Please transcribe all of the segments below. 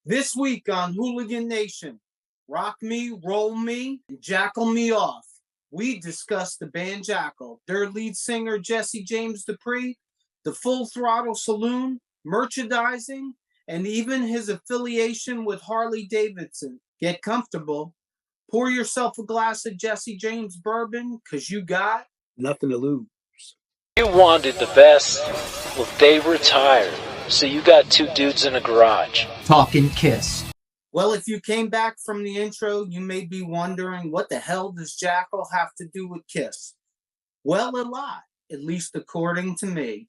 This week on Hooligan Nation, Rock Me, Roll Me, and Jackyl Me Off, we discuss the band Jackyl, their lead singer Jesse James Dupree, the Full Throttle Saloon, merchandising, and even his affiliation with Harley Davidson. Get comfortable. Pour yourself a glass of Jesse James bourbon, because you got nothing to lose. You wanted the best. Well, they retired. So you got two dudes in a garage talking KISS. Well, if you came back from the intro, you may be wondering, what the hell does Jackyl have to do with KISS? Well, a lot, at least according to me.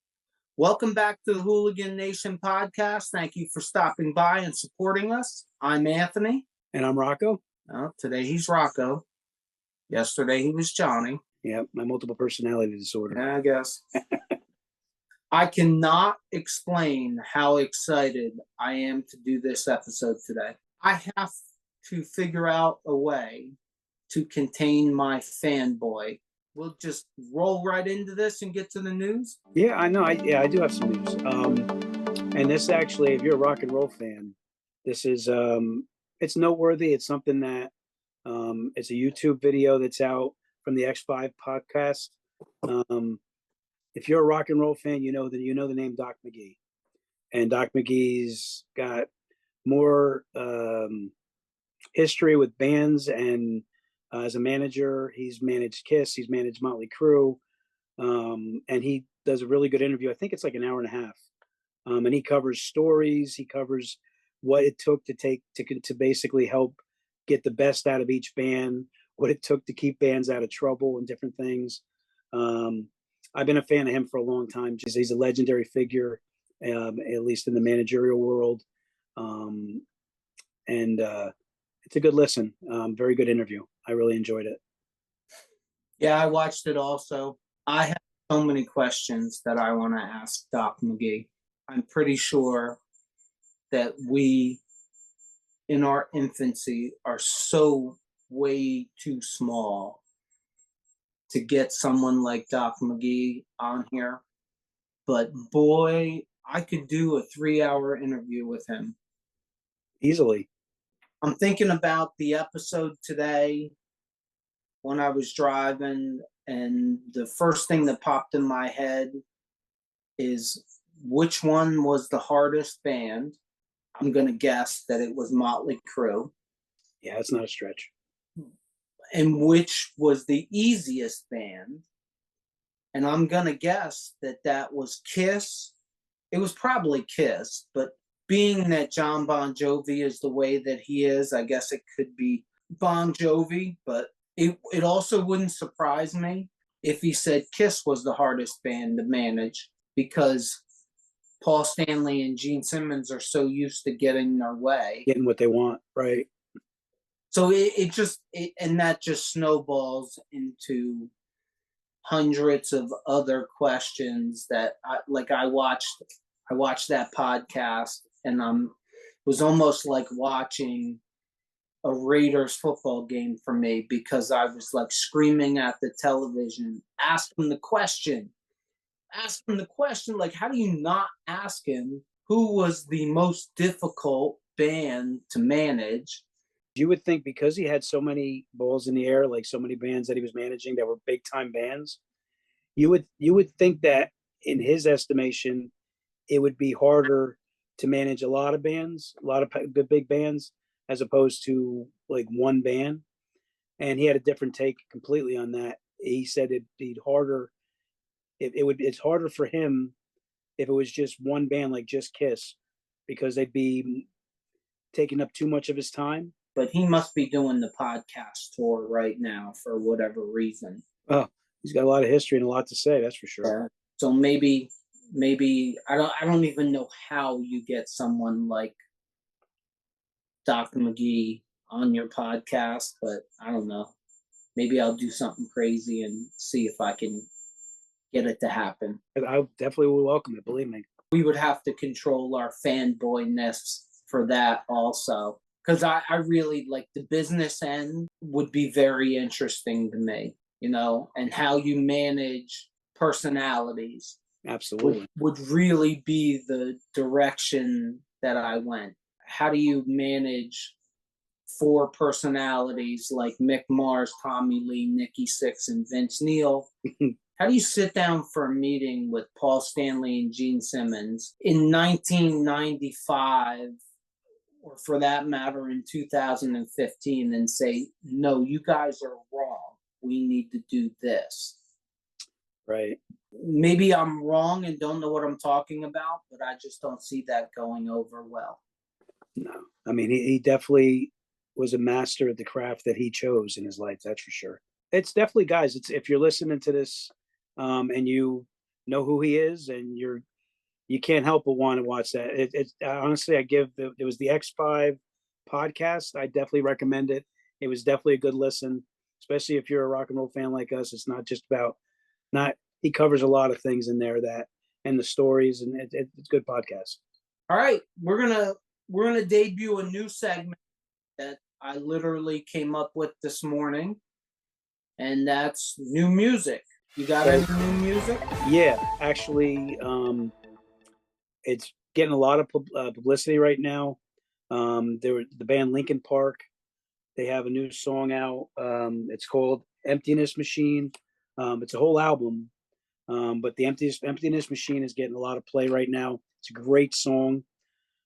Welcome back to the Hooligan Nation podcast. Thank you for stopping by and supporting us. I'm Anthony. And I'm Rocco. Today he's Rocco. Yesterday he was Johnny. Yeah, my multiple personality disorder. I guess. I cannot explain how excited I am to do this episode today. I have to figure out a way to contain my fanboy. We'll just roll right into this and get to the news. Yeah, I know. I do have some news. And this actually, if you're a rock and roll fan, this is it's noteworthy. It's something that it's a YouTube video that's out from the X5 podcast. If you're a rock and roll fan, you know the name Doc McGee, and Doc McGee's got more history with bands, and as a manager, he's managed KISS, he's managed Motley Crue, and he does a really good interview. I think it's like an hour and a half, and he covers stories. He covers what it took to basically help get the best out of each band, what it took to keep bands out of trouble and different things. I've been a fan of him for a long time. He's a legendary figure, at least in the managerial world. And it's a good listen. Very good interview. I really enjoyed it. Yeah, I watched it also. I have so many questions that I want to ask Doc McGee. I'm pretty sure that we, in our infancy, are so way too small to get someone like Doc McGee on here. But boy, I could do a 3-hour interview with him. Easily. I'm thinking about the episode today when I was driving, and the first thing that popped in my head is, which one was the hardest band? I'm going to guess that it was Motley Crue. Yeah, it's not a stretch. And which was the easiest band? And I'm going to guess that was KISS. It was probably KISS, but being that John Bon Jovi is the way that he is, I guess it could be Bon Jovi, but it also wouldn't surprise me if he said KISS was the hardest band to manage, because Paul Stanley and Gene Simmons are so used to getting their way. Getting what they want, right? So that just snowballs into hundreds of other questions that I watched that podcast, and was almost like watching a Raiders football game for me, because I was like screaming at the television, ask him the question, like, how do you not ask him who was the most difficult band to manage? You would think, because he had so many balls in the air, like so many bands that he was managing that were big time bands, you would think that in his estimation, it would be harder to manage a lot of bands, a lot of good big bands, as opposed to like one band. And he had a different take completely on that. He said it'd be harder. It's harder for him if it was just one band, like just KISS, because they'd be taking up too much of his time. But he must be doing the podcast tour right now for whatever reason. Oh, he's got a lot of history and a lot to say, that's for sure. Yeah. So maybe I don't even know how you get someone like Doc McGee on your podcast, but I don't know. Maybe I'll do something crazy and see if I can get it to happen. I definitely will welcome it, believe me. We would have to control our fanboyness for that also, because I really like the business end would be very interesting to me, and how you manage personalities. Absolutely. Would really be the direction that I went. how do you manage four personalities like Mick Mars, Tommy Lee, Nikki Sixx, and Vince Neil? How do you sit down for a meeting with Paul Stanley and Gene Simmons in 1995, or for that matter in 2015, and say, no, you guys are wrong. We need to do this. Right. Maybe I'm wrong and don't know what I'm talking about, but I just don't see that going over well. No, I mean, he definitely was a master at the craft that he chose in his life. That's for sure. It's definitely, guys, it's, if you're listening to this, and you know who he is, and you can't help but want to watch that. It honestly, it was the X5 podcast. I definitely recommend it. It was definitely a good listen, especially if you're a rock and roll fan like us. It's not just about, he covers a lot of things in there, and the stories, and it's a good podcast. All right, we're gonna debut a new segment that I literally came up with this morning, and that's new music. You got any new music? Yeah, actually, it's getting a lot of publicity right now. The band Linkin Park, they have a new song out. It's called Emptiness Machine. It's a whole album, but the Emptiness Machine is getting a lot of play right now. It's a great song.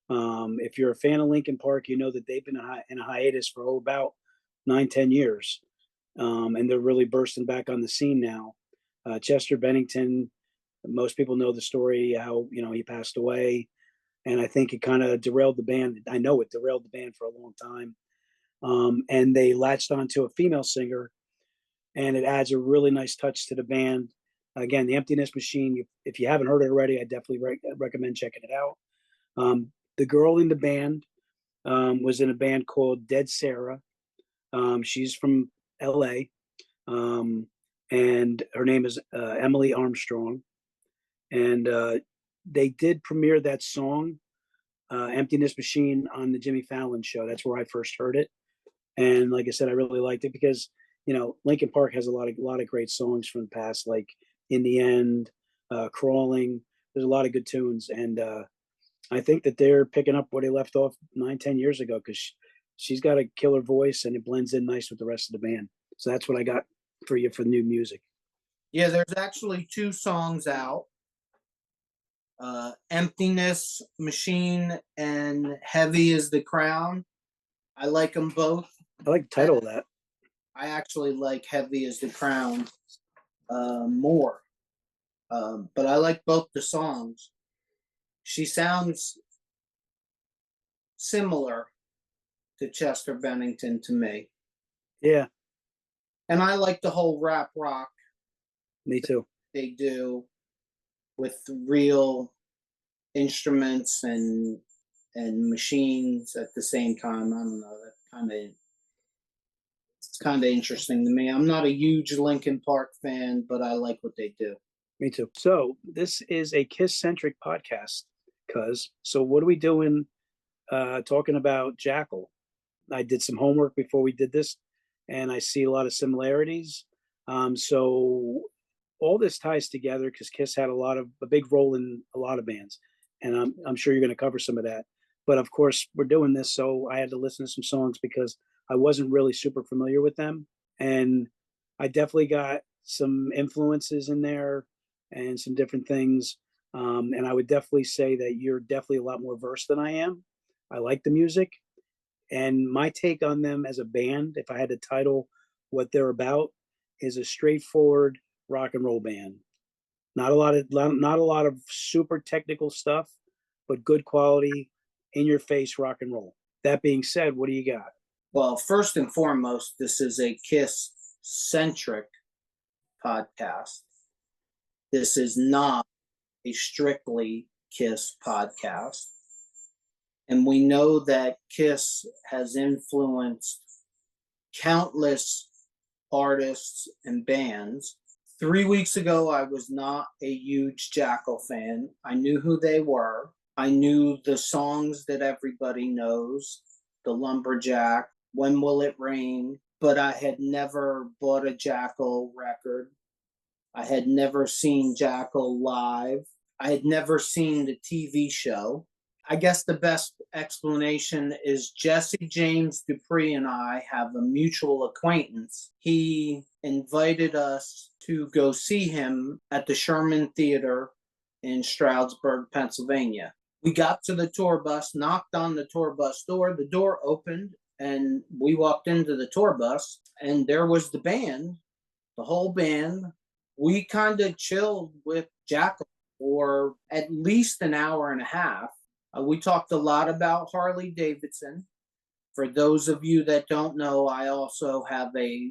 If you're a fan of Linkin Park, you know that they've been in a hiatus for about 9-10 years, and they're really bursting back on the scene now. Chester Bennington, most people know the story, how he passed away, and I think it kind of derailed the band. I know it derailed the band for a long time, and they latched onto a female singer, and it adds a really nice touch to the band. Again, the Emptiness Machine. If you haven't heard it already, I definitely recommend checking it out. The girl in the band was in a band called Dead Sarah. She's from L.A. And her name is Emily Armstrong. And they did premiere that song, Emptiness Machine, on the Jimmy Fallon show. That's where I first heard it. And like I said, I really liked it because, Linkin Park has a lot of great songs from the past, like In the End, Crawling. There's a lot of good tunes. And I think that they're picking up where they left off 9-10 years ago, because she's got a killer voice and it blends in nice with the rest of the band. So that's what I got for you for new music. Yeah, there's actually 2 songs out. Emptiness Machine and Heavy is the Crown. I like them both. I like the title of that. I actually like Heavy is the Crown more. But I like both the songs. She sounds similar to Chester Bennington to me. Yeah. And I like the whole rap rock. Me too. They do with real instruments and machines at the same time. I don't know. It's kind of interesting to me. I'm not a huge Linkin Park fan, but I like what they do. Me too. So this is a KISS-Centric podcast. So what are we doing talking about Jackyl? I did some homework before we did this, and I see a lot of similarities. So all this ties together because KISS had a big role in a lot of bands, and I'm sure you're going to cover some of that. But of course, we're doing this, so I had to listen to some songs because I wasn't really super familiar with them, and I definitely got some influences in there and some different things. And I would definitely say that you're definitely a lot more versed than I am. I like the music, and my take on them as a band, if I had to title what they're about, is a straightforward rock and roll band. Not a lot of super technical stuff, but good quality, in your face rock and roll. That being said, what do you got? Well, first and foremost, this is a KISS-Centric podcast. This is not a strictly KISS podcast. And we know that KISS has influenced countless artists and bands. 3 weeks ago, I was not a huge Jackyl fan. I knew who they were. I knew the songs that everybody knows, The Lumberjack, When Will It Rain, but I had never bought a Jackyl record. I had never seen Jackyl live. I had never seen the TV show. I guess the best explanation is Jesse James Dupree and I have a mutual acquaintance. He invited us to go see him at the Sherman Theater in Stroudsburg, Pennsylvania. We got to the tour bus, knocked on the tour bus door, the door opened, and we walked into the tour bus, and there was the band, the whole band. We kind of chilled with Jackyl for at least an hour and a half. We talked a lot about Harley Davidson. For those of you that don't know, I also have a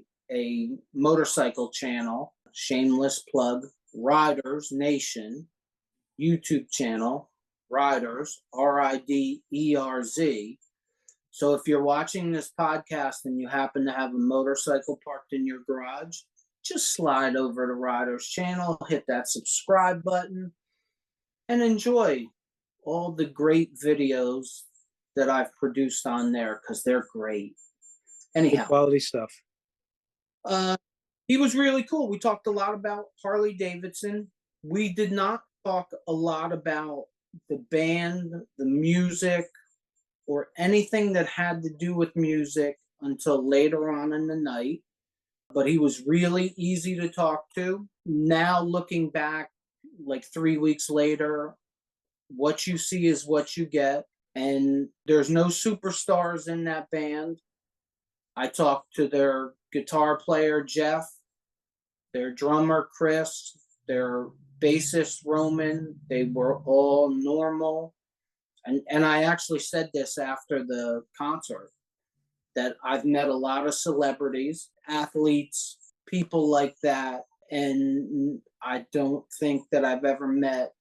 motorcycle channel, shameless plug, Riders Nation, YouTube channel, Riders, RIDERZ. So if you're watching this podcast and you happen to have a motorcycle parked in your garage, just slide over to Riders channel, hit that subscribe button, and enjoy all the great videos that I've produced on there, because they're great. Anyhow, Good quality stuff. He was really cool. We talked a lot about Harley Davidson. We did not talk a lot about the band, the music, or anything that had to do with music until later on in the night. But he was really easy to talk to. Now looking back, like 3 weeks later, what you see is what you get. And there's no superstars in that band. I talked to their guitar player, Jeff, their drummer, Chris, their bassist, Roman. They were all normal. And I actually said this after the concert, that I've met a lot of celebrities, athletes, people like that. And I don't think that I've ever met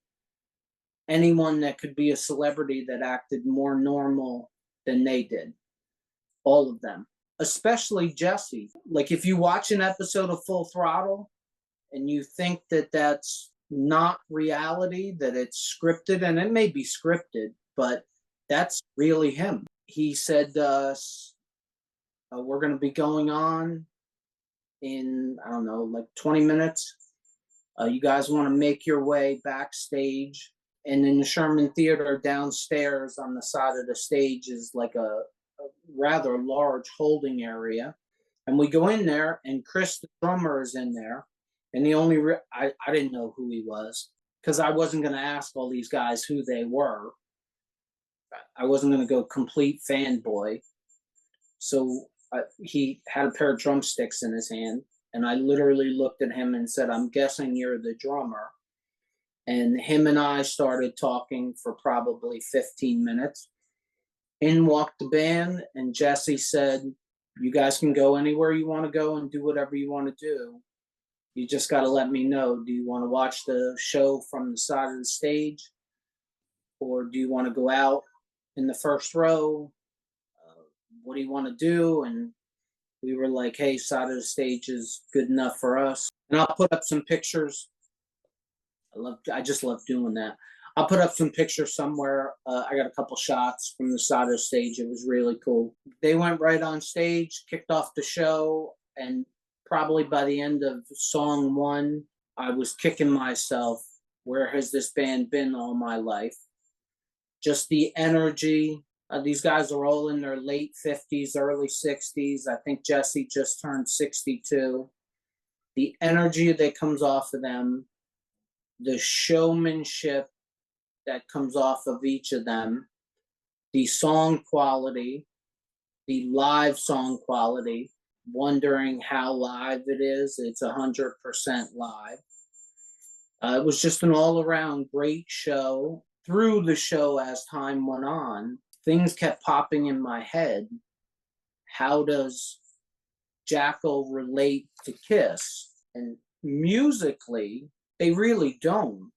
anyone that could be a celebrity that acted more normal than they did. All of them, especially Jesse. Like, if you watch an episode of Full Throttle and you think that that's not reality, that it's scripted, and it may be scripted, but that's really him. He said to us, we're going to be going on in, I don't know, like 20 minutes. You guys want to make your way backstage. And in the Sherman Theater downstairs on the side of the stage is like a rather large holding area. And we go in there, and Chris, the drummer, is in there. And the only, I didn't know who he was, because I wasn't going to ask all these guys who they were. I wasn't going to go complete fanboy. So he had a pair of drumsticks in his hand. And I literally looked at him and said, I'm guessing you're the drummer. And him and I started talking for probably 15 minutes. In walked the band, and Jesse said, you guys can go anywhere you want to go and do whatever you want to do. You just got to let me know. Do you want to watch the show from the side of the stage? Or do you want to go out in the first row? What do you want to do? And we were like, hey, side of the stage is good enough for us. And I'll put up some pictures. I just love doing that. I'll put up some pictures somewhere. I got a couple shots from the side of the stage. It was really cool. They went right on stage, kicked off the show, and probably by the end of song one, I was kicking myself. Where has this band been all my life? Just the energy. These guys are all in their late 50s, early 60s. I think Jesse just turned 62. The energy that comes off of them, the showmanship that comes off of each of them, the song quality, the live song quality, wondering how live it is. It's 100% live. It was just an all-around great show. Through the show, as time went on, things kept popping in my head. How does Jackyl relate to KISS? And musically, they really don't.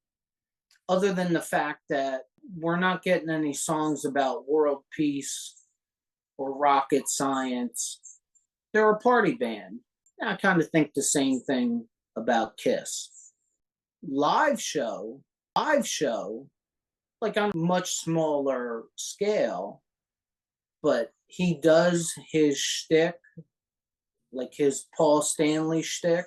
Other than the fact that we're not getting any songs about world peace or rocket science. They're a party band. I kind of think the same thing about KISS. Live show, like on a much smaller scale, but he does his shtick, like his Paul Stanley shtick,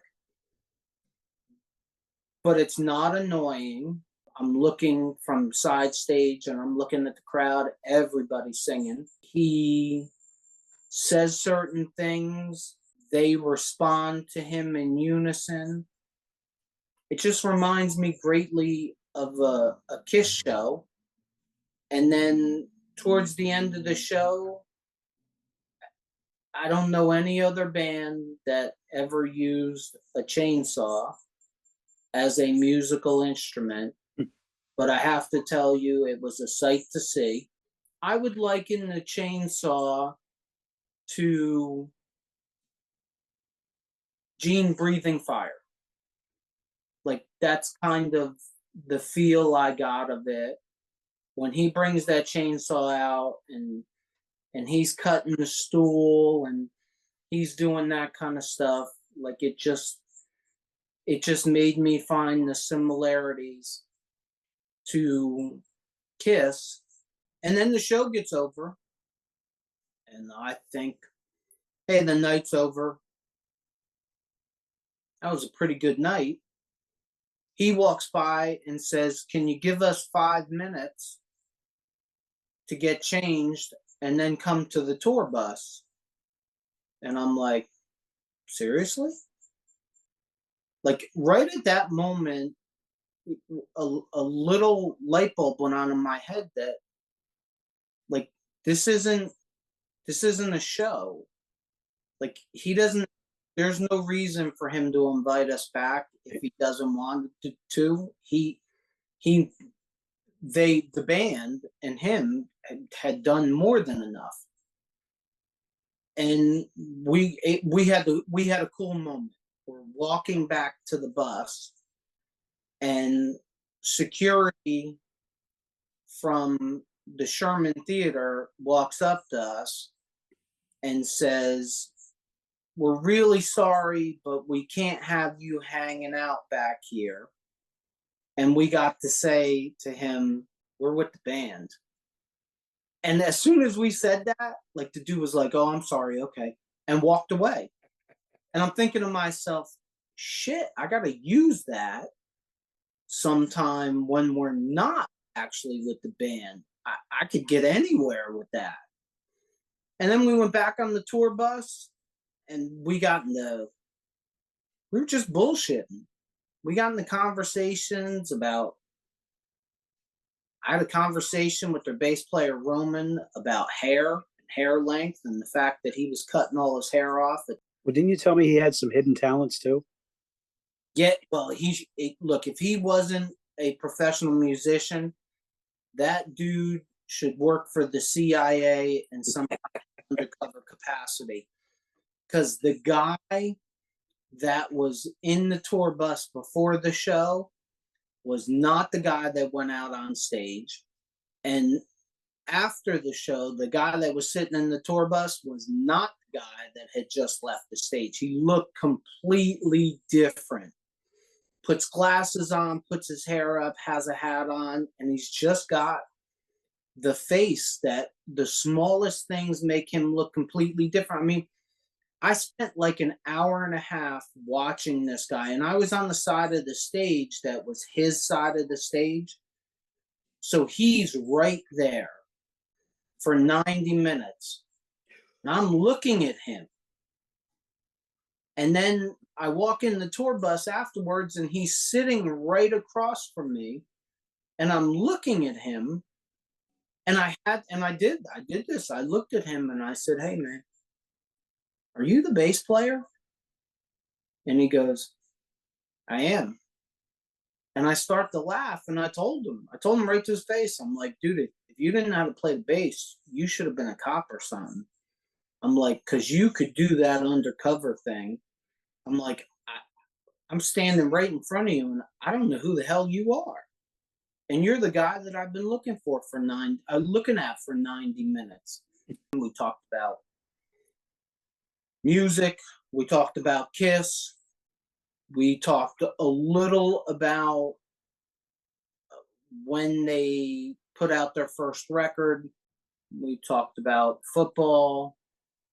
but it's not annoying. I'm looking from side stage and I'm looking at the crowd, everybody's singing. He says certain things, they respond to him in unison. It just reminds me greatly of a KISS show. And then towards the end of the show, I don't know any other band that ever used a chainsaw as a musical instrument, but I have to tell you, it was a sight to see. I would liken the chainsaw to Gene breathing fire. Like, that's kind of the feel I got of it. When he brings that chainsaw out and he's cutting the stool and he's doing that kind of stuff, like it just made me find the similarities to KISS. And then the show gets over and I think, hey, the night's over. That was a pretty good night. He walks by and says, can you give us 5 minutes to get changed and then come to the tour bus? And I'm like, seriously? Like, right at that moment, a little light bulb went on in my head that, like, this isn't a show. Like, there's no reason for him to invite us back if he doesn't want to. The band and him had done more than enough. And we had a cool moment. We're walking back to the bus and security from the Sherman Theater walks up to us and says, we're really sorry, but we can't have you hanging out back here. And we got to say to him, we're with the band. And as soon as we said that, like, the dude was like, oh, I'm sorry, okay, and walked away. And I'm thinking to myself, shit, I got to use that sometime when we're not actually with the band. I could get anywhere with that. And then we went back on the tour bus and we were just bullshitting. We got into conversations about, I had a conversation with their bass player, Roman, about hair and hair length and the fact that he was cutting all his hair off. Well, didn't you tell me he had some hidden talents too? Yeah, well, look, if he wasn't a professional musician, that dude should work for the CIA in some undercover capacity. Because the guy that was in the tour bus before the show was not the guy that went out on stage. And after the show, the guy that was sitting in the tour bus was not the guy that had just left the stage. He looked completely different. Puts glasses on, puts his hair up, has a hat on, and he's just got the face that the smallest things make him look completely different. I mean, I spent like an hour and a half watching this guy, and I was on the side of the stage that was his side of the stage. So he's right there for 90 minutes. And I'm looking at him. And then I walk in the tour bus afterwards, and he's sitting right across from me. And I'm looking at him. And I did this. I looked at him and I said, hey, man, are you the bass player? And he goes, I am. And I start to laugh, and I told him right to his face, I'm like, dude, if you didn't know how to play the bass, you should have been a cop or something. I'm like, because you could do that undercover thing. I'm like, I'm standing right in front of you, and I don't know who the hell you are. And you're the guy that I've been looking at for 90 minutes. We talked about music. We talked about KISS. We talked a little about when they put out their first record. We talked about football,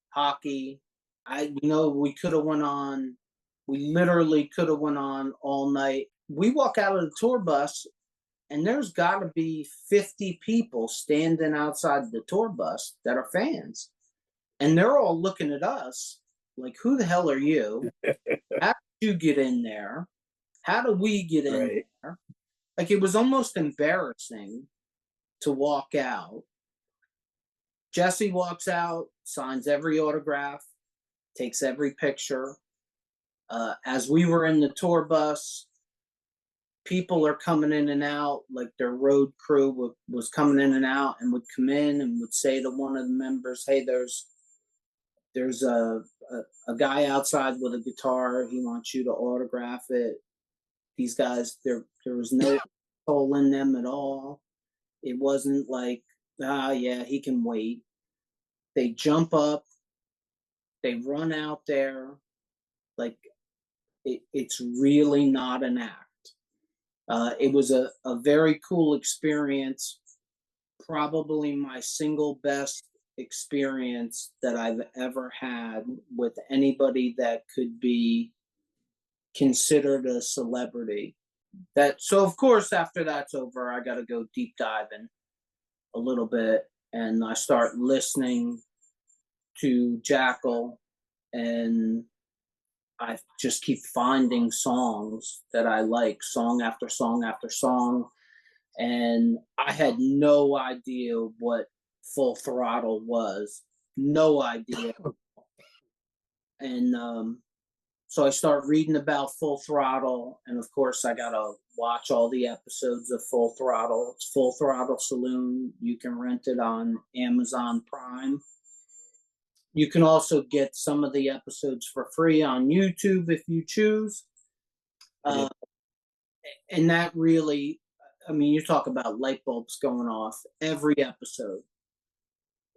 hockey. We could have went on. We literally could have went on all night. We walk out of the tour bus, and there's got to be 50 people standing outside the tour bus that are fans. And they're all looking at us like, who the hell are you? How did you get in there? How do we get in there? Like, it was almost embarrassing to walk out. Jesse walks out, signs every autograph, takes every picture. As we were in the tour bus, people are coming in and out, like their road crew was coming in and out and would come in and would say to one of the members, hey, there's a guy outside with a guitar. He wants you to autograph it. These guys, there was no soul in them at all. It wasn't like, yeah, he can wait. They jump up, they run out there. Like, it's really not an act. It was a very cool experience, probably my single best experience that I've ever had with anybody that could be considered a celebrity. So of course, after that's over, I got to go deep diving a little bit, and I start listening to Jackyl, and I just keep finding songs that I like, song after song after song. And I had no idea what Full Throttle was. No idea. And so I start reading about Full Throttle. And of course, I got to watch all the episodes of Full Throttle. It's Full Throttle Saloon. You can rent it on Amazon Prime. You can also get some of the episodes for free on YouTube if you choose. And that really, I mean, you talk about light bulbs going off. Every episode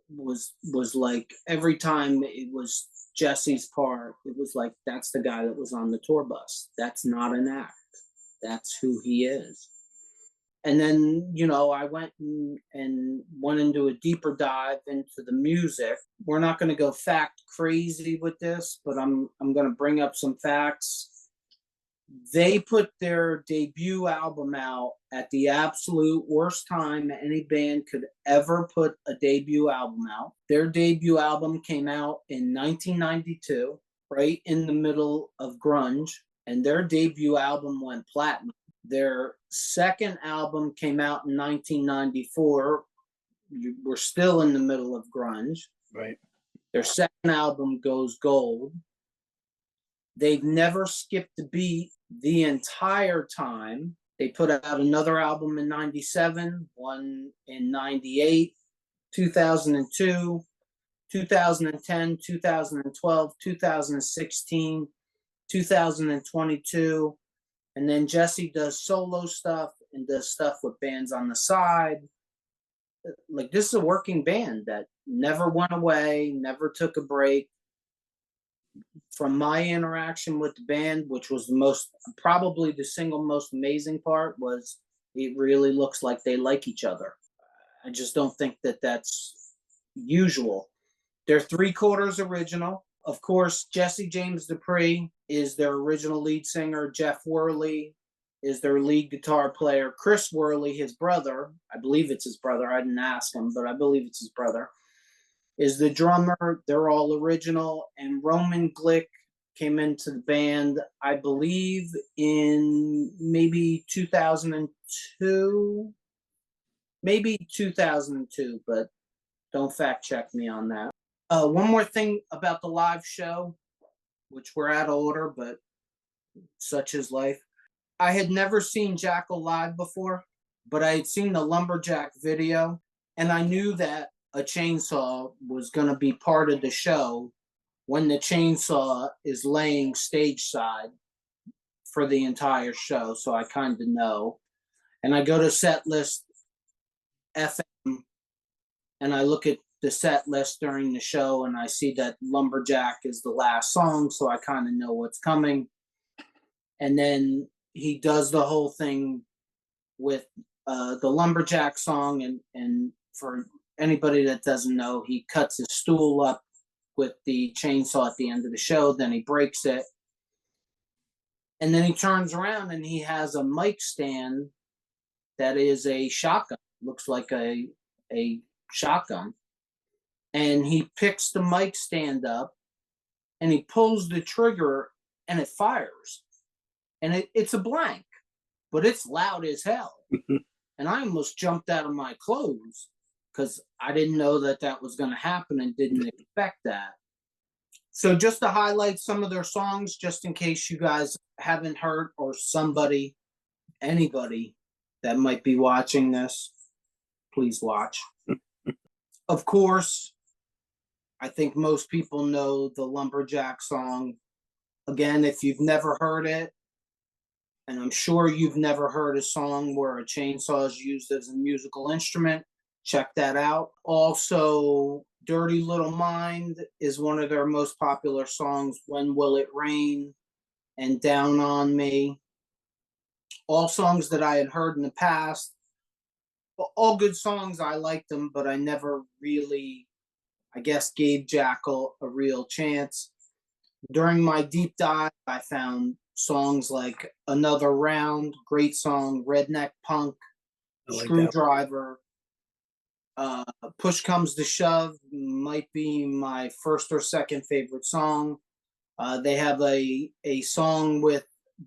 was like, every time it was Jesse's part, it was like, that's the guy that was on the tour bus. That's not an act. That's who he is. And then, you know, I went and went into a deeper dive into the music. We're not going to go fact crazy with this, but I'm going to bring up some facts. They put their debut album out at the absolute worst time any band could ever put a debut album out. Their debut album came out in 1992, right in the middle of grunge, and their debut album went platinum. Their second album came out in 1994. We're still in the middle of grunge. Right. Their second album goes gold. They've never skipped a beat the entire time. They put out another album in 97, one in 98, 2002, 2010, 2012, 2016, 2022. And then Jesse does solo stuff and does stuff with bands on the side. Like, this is a working band that never went away, never took a break. From my interaction with the band, which was probably the single most amazing part, was it really looks like they like each other. I just don't think that that's usual. They're 3/4 original. Of course, Jesse James Dupree is their original lead singer. Jeff Worley is their lead guitar player. Chris Worley, his brother, I believe it's his brother. I didn't ask him, but I believe it's his brother, is the drummer. They're all original. And Roman Glick came into the band, I believe, in maybe 2002. Maybe 2002, but don't fact check me on that. One more thing about the live show, which we're out of order, but such is life. I had never seen Jackyl live before, but I had seen the Lumberjack video, and I knew that a chainsaw was going to be part of the show when the chainsaw is laying stage side for the entire show. So I kind of know. And I go to Setlist FM and I look at the set list during the show and I see that Lumberjack is the last song. So I kind of know what's coming. And then he does the whole thing with the Lumberjack song. And for anybody that doesn't know, he cuts his stool up with the chainsaw at the end of the show. Then he breaks it. And then he turns around and he has a mic stand that is a shotgun. Looks like a shotgun. And he picks the mic stand up and he pulls the trigger and it fires. And it's a blank, but it's loud as hell. And I almost jumped out of my clothes because I didn't know that that was going to happen and didn't expect that. So just to highlight some of their songs, just in case you guys haven't heard, or anybody that might be watching this, please watch. Of course, I think most people know the Lumberjack song. Again, if you've never heard it, and I'm sure you've never heard a song where a chainsaw is used as a musical instrument, check that out. Also, Dirty Little Mind is one of their most popular songs, When Will It Rain and Down on Me. All songs that I had heard in the past. All good songs, I liked them, but I never really, I guess, gave Jackyl a real chance. During my deep dive, I found songs like Another Round, great song, Redneck Punk, Screwdriver, Push Comes to Shove, might be my first or second favorite song. They have a song with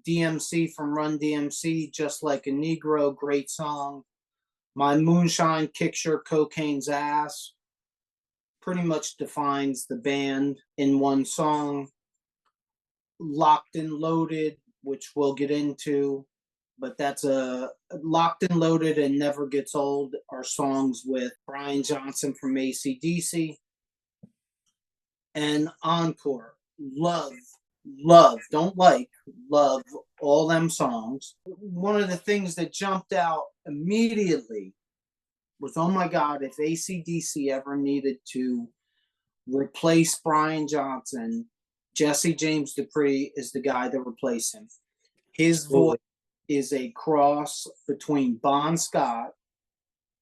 DMC from Run DMC, Just Like a Negro, great song. My Moonshine Kicks Your Cocaine's Ass pretty much defines the band in one song. Locked and Loaded, which we'll get into, but that's a Locked and Loaded and Never Gets Old are songs with Brian Johnson from AC/DC. And Encore, love, don't like, love all them songs. One of the things that jumped out immediately was, oh my God, if AC/DC ever needed to replace Brian Johnson, Jesse James Dupree is the guy to replace him. His voice is a cross between Bon Scott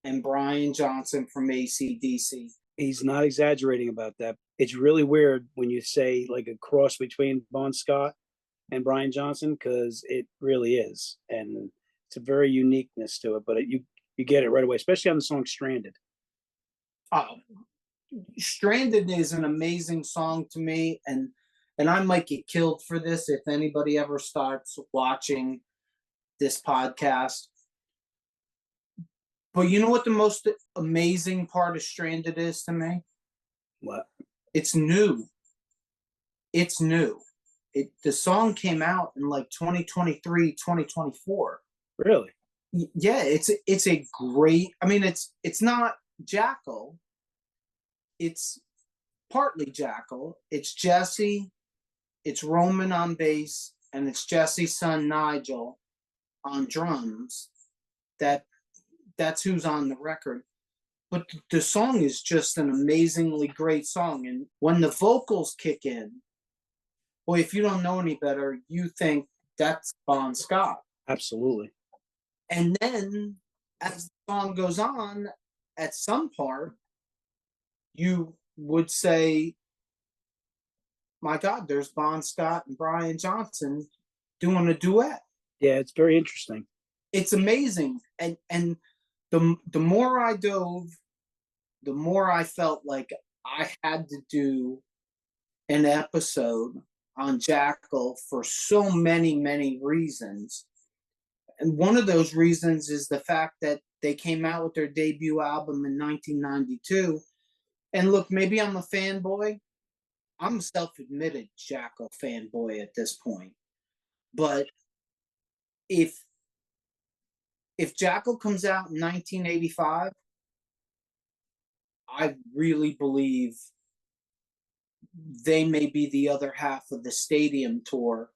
and Brian Johnson from AC/DC. He's not exaggerating about that. It's really weird when you say like a cross between Bon Scott and Brian Johnson, because it really is. And it's a very uniqueness to it, but you get it right away, especially on the song Stranded. Oh, Stranded is an amazing song to me, and I might get killed for this if anybody ever starts watching this podcast. But you know what the most amazing part of Stranded is to me? What? It's new. It's new. The song came out in like 2023, 2024. Really? Yeah, it's a great, I mean, it's not Jackyl. It's partly Jackyl. It's Jesse, it's Roman on bass, and it's Jesse's son Nigel on drums. That's who's on the record. But the song is just an amazingly great song. And when the vocals kick in, boy, if you don't know any better, you think that's Bon Scott. Absolutely. And then as the song goes on, at some part, you would say, my God, there's Bon Scott and Brian Johnson doing a duet. Yeah, it's very interesting. It's amazing. And the more I dove, the more I felt like I had to do an episode on Jackyl for so many, many reasons. And one of those reasons is the fact that they came out with their debut album in 1992. And look, maybe I'm a fanboy. I'm a self-admitted Jackyl fanboy at this point. But if Jackyl comes out in 1985, I really believe they may be the other half of the stadium tour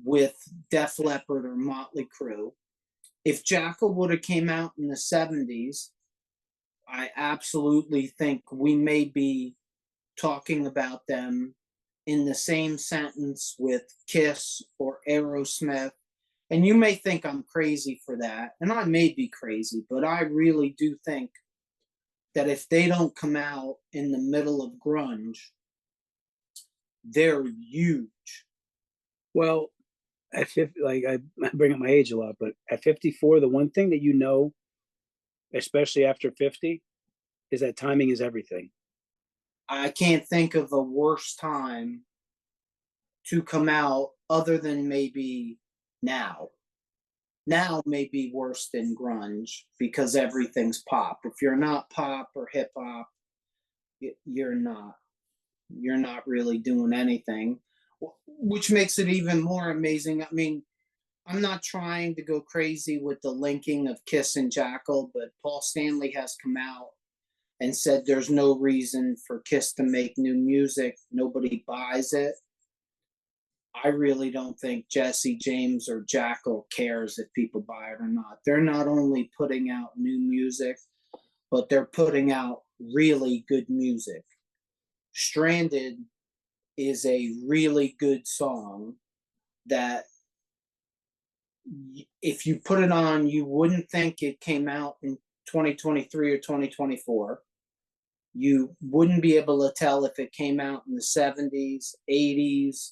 with Def Leppard or Motley Crue. If Jackyl would have came out in the 70s, I absolutely think we may be talking about them in the same sentence with KISS or Aerosmith. And you may think I'm crazy for that, and I may be crazy, but I really do think that if they don't come out in the middle of grunge, they're huge. Well, At 50, like I bring up my age a lot, but at 54, the one thing that you know, especially after 50, is that timing is everything. I can't think of a worse time to come out other than maybe now. Now may be worse than grunge because everything's pop. If you're not pop or hip hop, you're not. You're not really doing anything, which makes it even more amazing. I mean, I'm not trying to go crazy with the linking of Kiss and Jackyl, but Paul Stanley has come out and said there's no reason for Kiss to make new music. Nobody buys it. I really don't think Jesse James or Jackyl cares if people buy it or not. They're not only putting out new music, but they're putting out really good music. Stranded is a really good song that if you put it on, you wouldn't think it came out in 2023 or 2024. You wouldn't be able to tell if it came out in the 70s, 80s,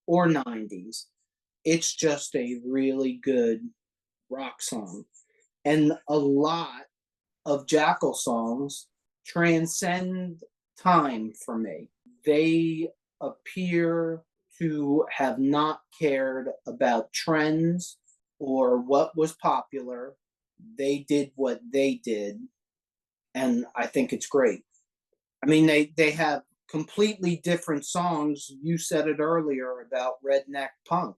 or 90s. It's just a really good rock song. And a lot of Jackyl songs transcend time for me. They appear to have not cared about trends or what was popular. They did what they did, and I think it's great. I mean, they have completely different songs. You said it earlier about redneck punk.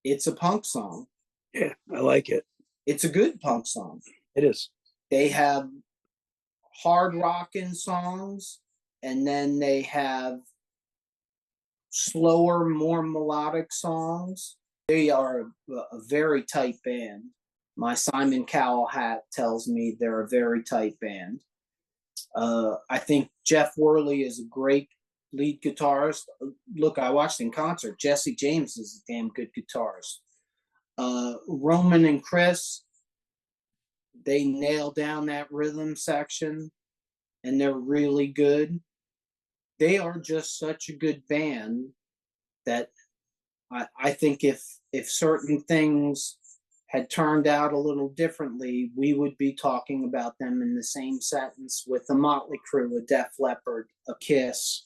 It's a punk song. Yeah, I like it. It's a good punk song. It is. They have hard rocking songs, and then they have slower, more melodic songs. They are a very tight band. My Simon Cowell hat tells me they're a very tight band. I think Jeff Worley is a great lead guitarist. Look, I watched in concert. Jesse James is a damn good guitarist. Roman and Chris, they nail down that rhythm section, and they're really good. They are just such a good band that I think if certain things had turned out a little differently, we would be talking about them in the same sentence with the Motley Crue, a Def Leppard, a Kiss.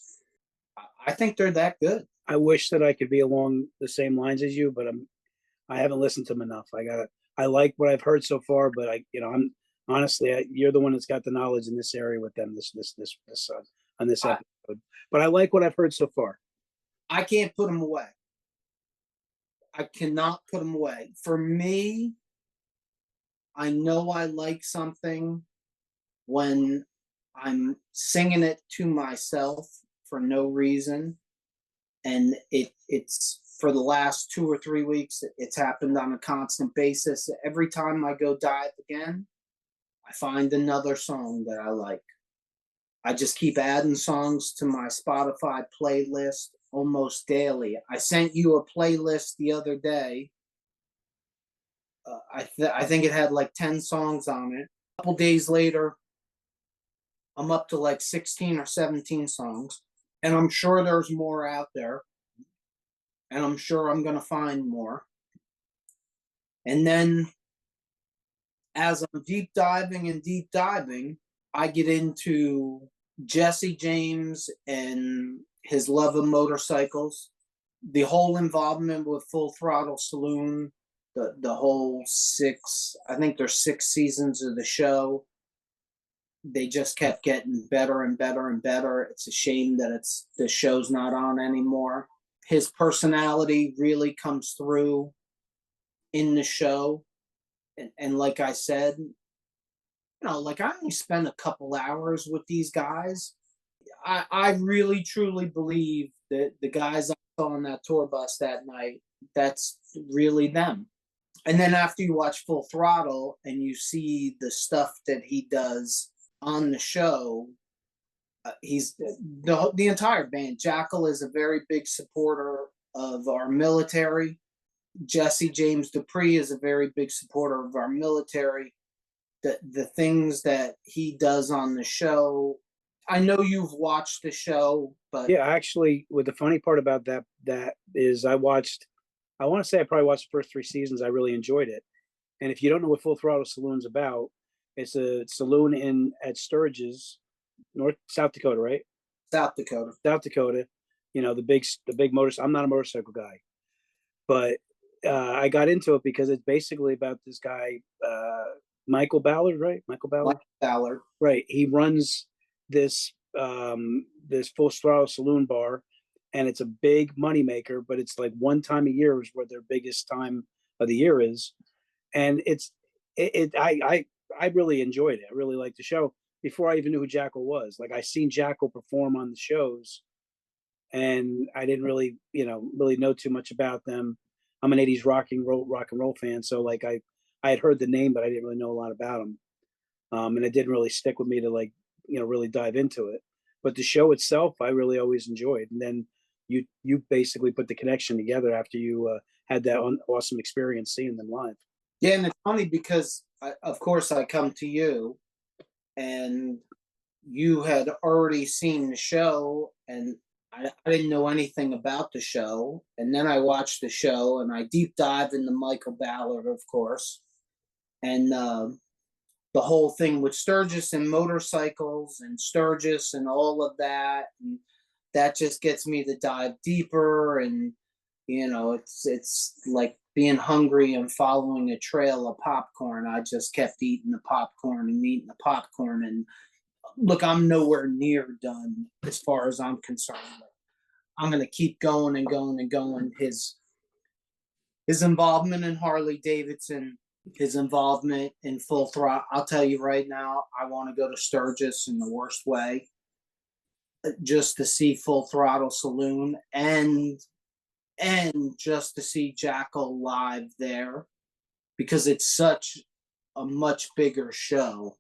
I think they're that good. I wish that I could be along the same lines as you, but I haven't listened to them enough. I like what I've heard so far, but I'm honestly, you're the one that's got the knowledge in this area with them on this episode. But I like what I've heard so far. I can't put them away. I cannot put them away. For me, I know I like something when I'm singing it to myself for no reason. And it's for the last 2 or 3 weeks, it's happened on a constant basis. Every time I go dive again, I find another song that I like. I just keep adding songs to my Spotify playlist almost daily. I sent you a playlist the other day. I think it had like 10 songs on it. A couple days later, I'm up to like 16 or 17 songs. And I'm sure there's more out there. And I'm sure I'm going to find more. And then as I'm deep diving, I get into Jesse James and his love of motorcycles, the whole involvement with Full Throttle Saloon, the whole I think there's 6 seasons of the show. They just kept getting better and better and better. It's a shame that the show's not on anymore. His personality really comes through in the show. And like I said, like I only spent a couple hours with these guys. I really truly believe that the guys I saw on that tour bus that night, that's really them. And then after you watch Full Throttle and you see the stuff that he does on the show, he's the entire band. Jackyl is a very big supporter of our military. Jesse James Dupree is a very big supporter of our military. The things that he does on the show, I know you've watched the show, but yeah, actually, what the funny part about that is I watched I want to say I probably watched the first 3 seasons. I really enjoyed it. And if you don't know what Full Throttle Saloon's about, it's a saloon at Sturgis, South Dakota, right? South Dakota. South Dakota. You know, the big motorcycle. I'm not a motorcycle guy, but I got into it because it's basically about this guy, Michael Ballard, right? Michael Ballard. Ballard. Right. He runs this this Full Throttle Saloon bar, and it's a big moneymaker. But it's like one time a year is where their biggest time of the year is, and I really enjoyed it. I really liked the show before I even knew who Jackyl was. Like I seen Jackyl perform on the shows, and I didn't really know too much about them. I'm an '80s rock and roll fan, so like I had heard the name, but I didn't really know a lot about him, and it didn't really stick with me to like really dive into it. But the show itself, I really always enjoyed. And then you basically put the connection together after you had that awesome experience seeing them live. Yeah, and it's funny because of course I come to you, and you had already seen the show, and I didn't know anything about the show. And then I watched the show, and I deep dive into Michael Ballard, of course, and the whole thing with Sturgis and motorcycles and Sturgis and all of that, and that just gets me to dive deeper. And it's like being hungry and following a trail of popcorn. I just kept eating the popcorn and eating the popcorn. And look, I'm nowhere near done as far as I'm concerned. I'm going to keep going and going and going. His involvement in Harley Davidson, his involvement in Full Throttle. I'll tell you right now, I want to go to Sturgis in the worst way, just to see Full Throttle Saloon and just to see Jackyl live there, because it's such a much bigger show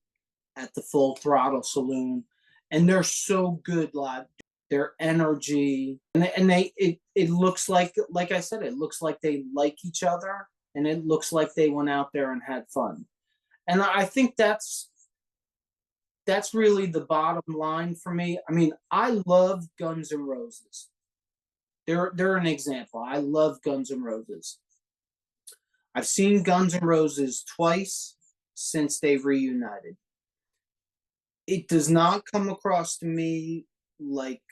at the Full Throttle Saloon, and they're so good live. Their energy, and it looks like I said, it looks like they like each other, and it looks like they went out there and had fun. And I think that's really the bottom line for me. I mean, I love Guns N' Roses. They're an example. I love Guns N' Roses. I've seen Guns N' Roses twice since they've reunited. It does not come across to me like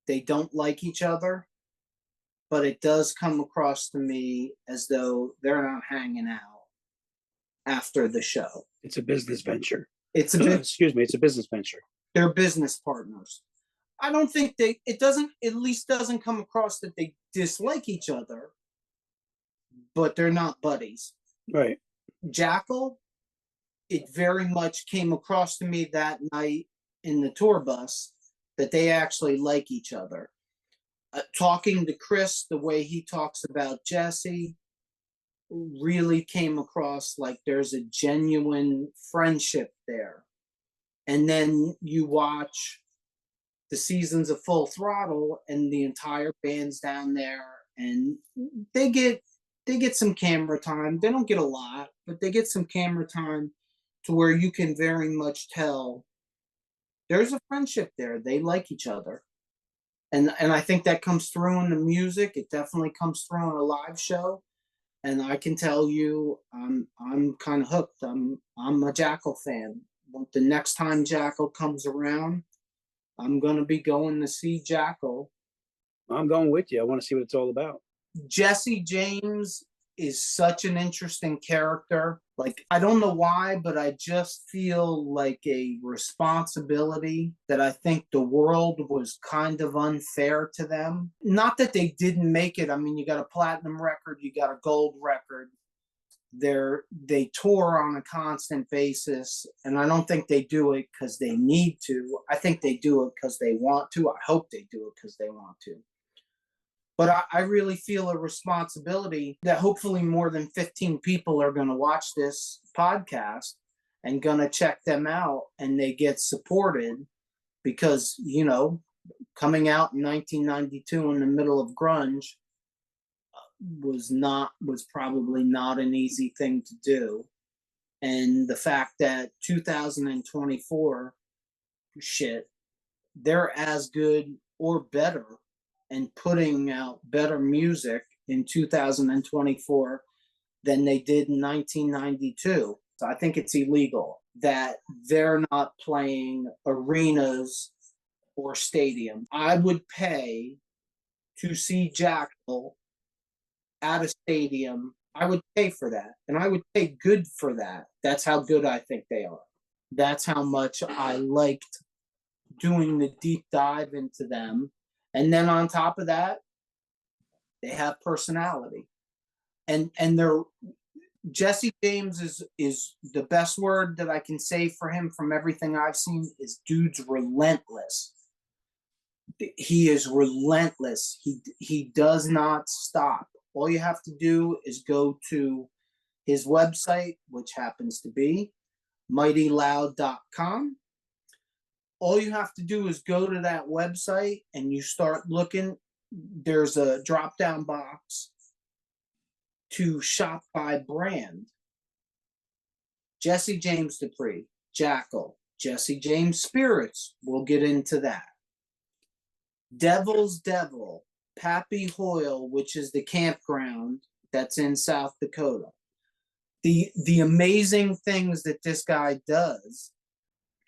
they don't like each other, but it does come across to me as though they're not hanging out after the show. It's a business venture. It's a excuse me, it's a business venture. They're business partners. I don't think at least doesn't come across that they dislike each other, but they're not buddies. Right. Jackyl, it very much came across to me that night in the tour bus that they actually like each other. Talking to Chris, the way he talks about Jesse really came across like there's a genuine friendship there. And then you watch the seasons of Full Throttle, and the entire band's down there, and they get some camera time. They don't get a lot, but they get some camera time to where you can very much tell there's a friendship there. They like each other. And I think that comes through in the music. It definitely comes through in a live show. And I can tell you, I'm kind of hooked. I'm a Jackyl fan. The next time Jackyl comes around, I'm going to be going to see Jackyl. I'm going with you. I want to see what it's all about. Jesse James is such an interesting character. Like, I don't know why, but I just feel like a responsibility that I think the world was kind of unfair to them. Not that they didn't make it. I mean, you got a platinum record, you got a gold record. They tour on a constant basis, and I don't think they do it because they need to. I think they do it because they want to. I hope they do it because they want to. But I really feel a responsibility that hopefully more than 15 people are going to watch this podcast and going to check them out, and they get supported because, coming out in 1992 in the middle of grunge was probably not an easy thing to do. And the fact that 2024 they're as good or better and putting out better music in 2024 than they did in 1992. So I think it's illegal that they're not playing arenas or stadium. I would pay to see Jackyl at a stadium. I would pay for that, and I would pay good for that. That's how good I think they are. That's how much I liked doing the deep dive into them. And then on top of that, they have personality. And they're Jesse James is the best word that I can say for him from everything I've seen is dude's relentless. He is relentless. He does not stop. All you have to do is go to his website, which happens to be mightyloud.com. All you have to do is go to that website and you start looking. There's a drop down box to shop by brand. Jesse James Dupree, Jackyl, Jesse James Spirits, we'll get into that. Devil's Devil, Pappy Hoyle, which is the campground that's in South Dakota. The amazing things that this guy does,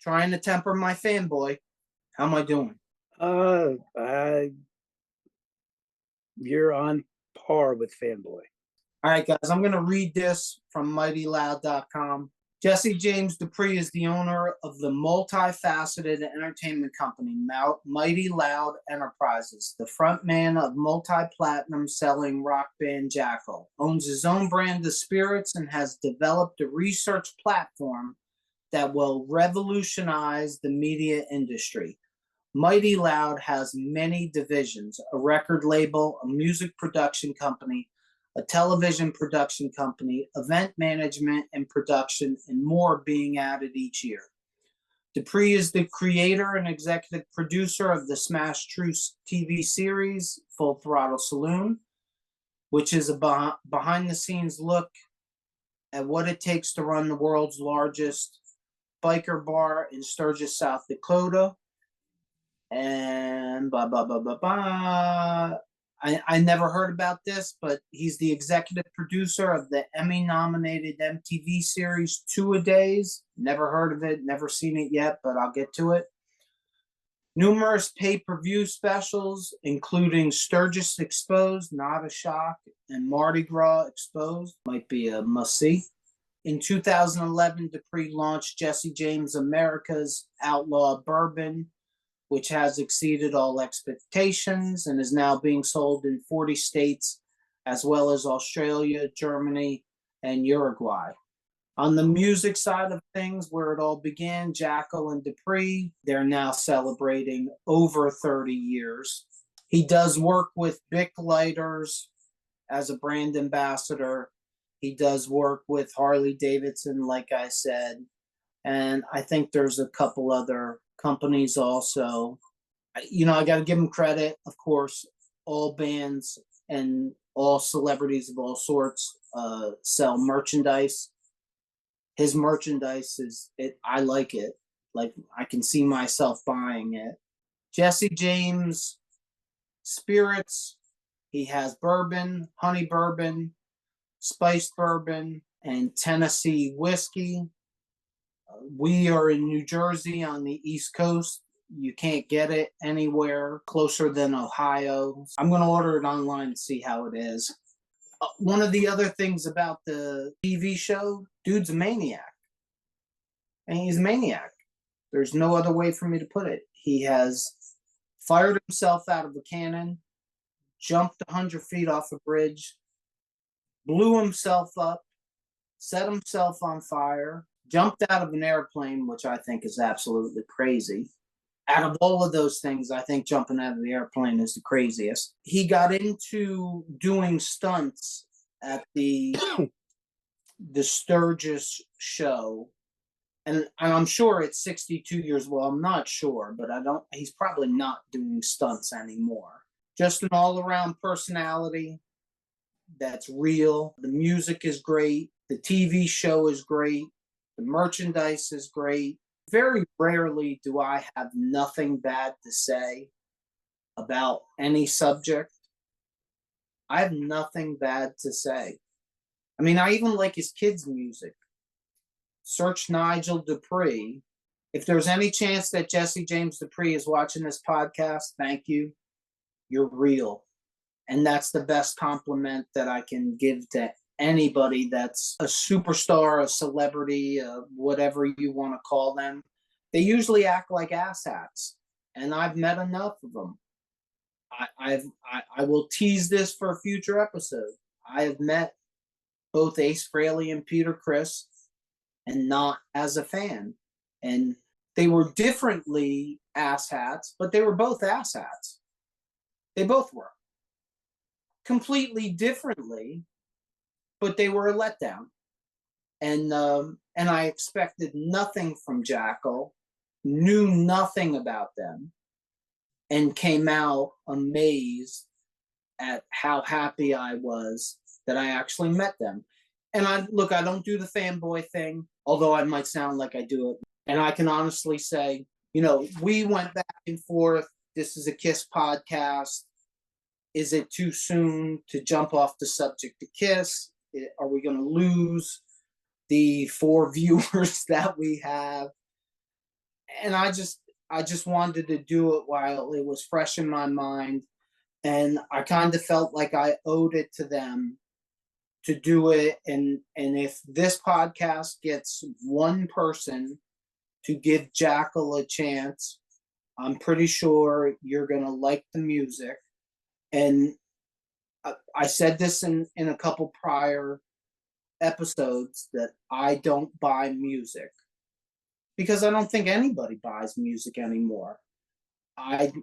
trying to temper my fanboy. How am I doing? You're on par with fanboy. All right, guys, I'm going to read this from mightyloud.com. Jesse James Dupree is the owner of the multifaceted entertainment company Mighty Loud Enterprises, the frontman of multi-platinum selling rock band Jackyl, owns his own brand of spirits and has developed a research platform that will revolutionize the media industry. Mighty Loud has many divisions, a record label, a music production company, a television production company, event management and production, and more being added each year. Dupree is the creator and executive producer of the Smash Truce TV series, Full Throttle Saloon, which is a behind-the-scenes look at what it takes to run the world's largest biker bar in Sturgis, South Dakota. And I never heard about this, but he's the executive producer of the Emmy-nominated MTV series 2-A-Days. Never heard of it, never seen it yet, but I'll get to it. Numerous pay-per-view specials, including Sturgis Exposed, Not a Shock, and Mardi Gras Exposed. Might be a must-see. In 2011, Dupree launched Jesse James America's Outlaw Bourbon, which has exceeded all expectations and is now being sold in 40 states, as well as Australia, Germany, and Uruguay. On the music side of things, where it all began, Jackyl and Dupree, they're now celebrating over 30 years. He does work with Bic Lighters as a brand ambassador. He does work with Harley Davidson, like I said, and I think there's a couple other companies also. You know, I got to give him credit. Of course, all bands and all celebrities of all sorts sell merchandise. His merchandise I like it. Like, I can see myself buying it. Jesse James Spirits, he has bourbon, honey bourbon, spiced bourbon, and Tennessee whiskey. We are in New Jersey on the East Coast. You can't get it anywhere closer than Ohio. I'm going to order it online and see how it is. One of the other things about the TV show, dude's a maniac. And he's a maniac. There's no other way for me to put it. He has fired himself out of a cannon, jumped 100 feet off a bridge, blew himself up, set himself on fire, jumped out of an airplane, which I think is absolutely crazy. Out of all of those things, I think jumping out of the airplane is the craziest. He got into doing stunts at the Sturgis show. And I'm sure at 62 years, well, I'm not sure, but he's probably not doing stunts anymore. Just an all-around personality that's real. The music is great. The TV show is great. The merchandise is great. Very rarely do I have nothing bad to say about any subject. I have nothing bad to say. I mean, I even like his kids' music. Search Nigel Dupree. If there's any chance that Jesse James Dupree is watching this podcast, thank you. You're real. And that's the best compliment that I can give to anybody that's a superstar, a celebrity, whatever you want to call them. They usually act like asshats, and I've met enough of them. I will tease this for a future episode. I have met both Ace Frehley and Peter Criss, and not as a fan. And they were differently asshats, but they were both asshats. They both were. Completely differently, but they were a letdown. And I expected nothing from Jackyl, knew nothing about them, and came out amazed at how happy I was that I actually met them. And I don't do the fanboy thing, although I might sound like I do it. And I can honestly say, we went back and forth. This is a KISS podcast. Is it too soon to jump off the subject to KISS? Are we going to lose the 4 viewers that we have? And I just wanted to do it while it was fresh in my mind. And I kind of felt like I owed it to them to do it. And if this podcast gets one person to give Jackyl a chance, I'm pretty sure you're going to like the music. And I said this in a couple prior episodes that I don't buy music because I don't think anybody buys music anymore. I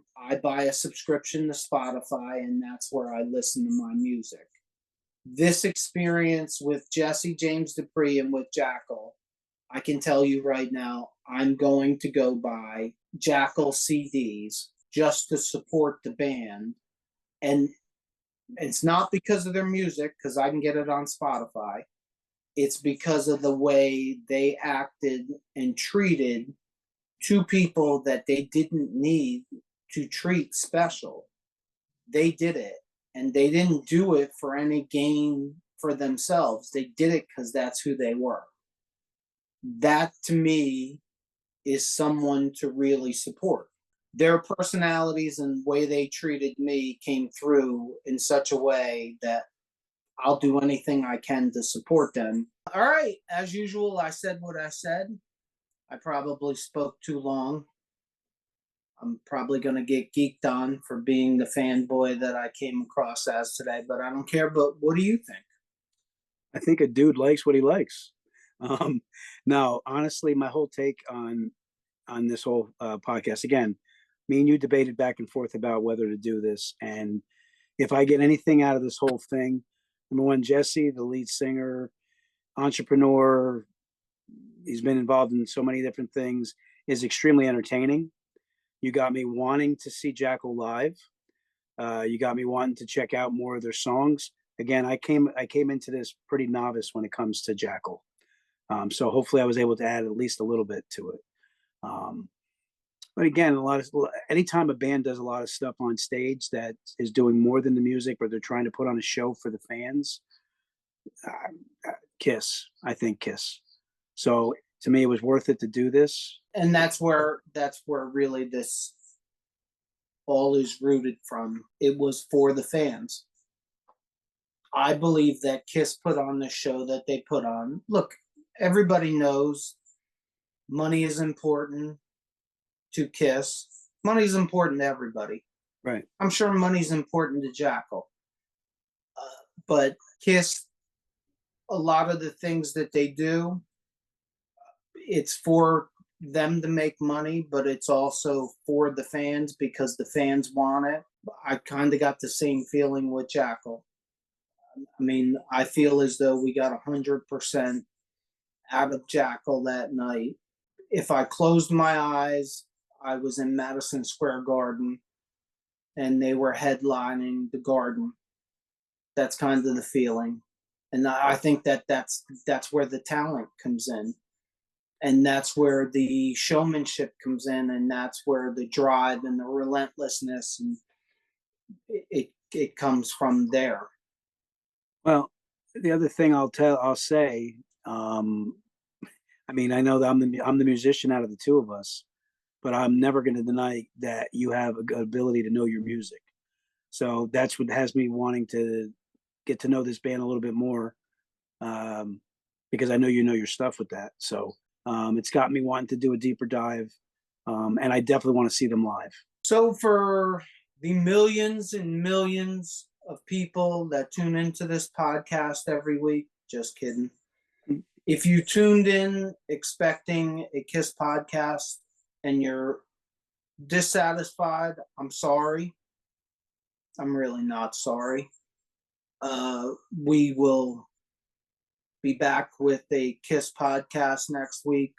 buy a subscription to Spotify, and that's where I listen to my music. This experience with Jesse James Dupree and with Jackyl, I can tell you right now, I'm going to go buy Jackyl CDs just to support the band. And it's not because of their music, because I can get it on Spotify. It's because of the way they acted and treated 2 people that they didn't need to treat special. They did it, and they didn't do it for any gain for themselves. They did it because that's who they were. That, to me, is someone to really support. Their personalities and way they treated me came through in such a way that I'll do anything I can to support them. All right, as usual, I said what I said. I probably spoke too long. I'm probably going to get geeked on for being the fanboy that I came across as today, but I don't care. But what do you think? I think a dude likes what he likes. Now, honestly, my whole take on this whole podcast, again, me and you debated back and forth about whether to do this. And if I get anything out of this whole thing, number one, Jesse, the lead singer, entrepreneur, he's been involved in so many different things, is extremely entertaining. You got me wanting to see Jackyl live. You got me wanting to check out more of their songs. Again, I came into this pretty novice when it comes to Jackyl. So hopefully I was able to add at least a little bit to it. But again, anytime a band does a lot of stuff on stage that is doing more than the music, or they're trying to put on a show for the fans, KISS. I think KISS. So to me, it was worth it to do this. And that's where really this all is rooted from. It was for the fans. I believe that KISS put on the show that they put on. Look, everybody knows money is important to KISS. Money is important to everybody. Right. I'm sure money's important to Jackyl. But KISS, a lot of the things that they do, it's for them to make money, but it's also for the fans because the fans want it. I kind of got the same feeling with Jackyl. I mean, I feel as though we got 100% out of Jackyl that night. If I closed my eyes, I was in Madison Square Garden and they were headlining the Garden. That's kind of the feeling. And I think that's where the talent comes in. And that's where the showmanship comes in, and that's where the drive and the relentlessness, and it it comes from there. Well, the other thing I'll say, I mean, I know that I'm the musician out of the two of us, but I'm never going to deny that you have a good ability to know your music. So that's what has me wanting to get to know this band a little bit more, because I know you know your stuff with that. So it's got me wanting to do a deeper dive, and I definitely want to see them live. So for the millions and millions of people that tune into this podcast every week, just kidding. If you tuned in expecting a KISS podcast and you're dissatisfied, I'm sorry. I'm really not sorry. We will be back with a KISS podcast next week.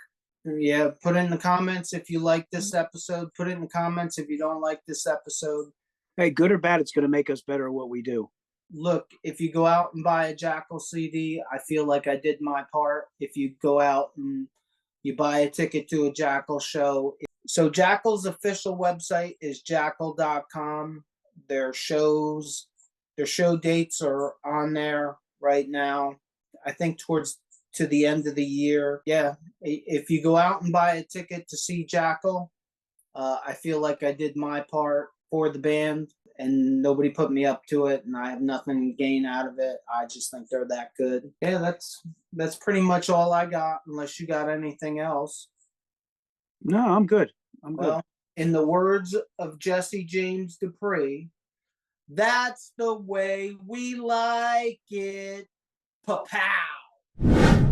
Yeah, put in the comments if you like this episode. Put it in the comments if you don't like this episode. Hey, good or bad, it's going to make us better at what we do. Look, if you go out and buy a Jackyl CD, I feel like I did my part. If you go out and you buy a ticket to a Jackyl show. So Jackyl's official website is jackyl.com. Their show dates are on there right now. I think to the end of the year. Yeah, if you go out and buy a ticket to see Jackyl, I feel like I did my part for the band, and nobody put me up to it, and I have nothing to gain out of it. I just think they're that good. Yeah, that's pretty much all I got, unless you got anything else. No, I'm good. Well, in the words of Jesse James Dupree, that's the way we like it. Puh-pow.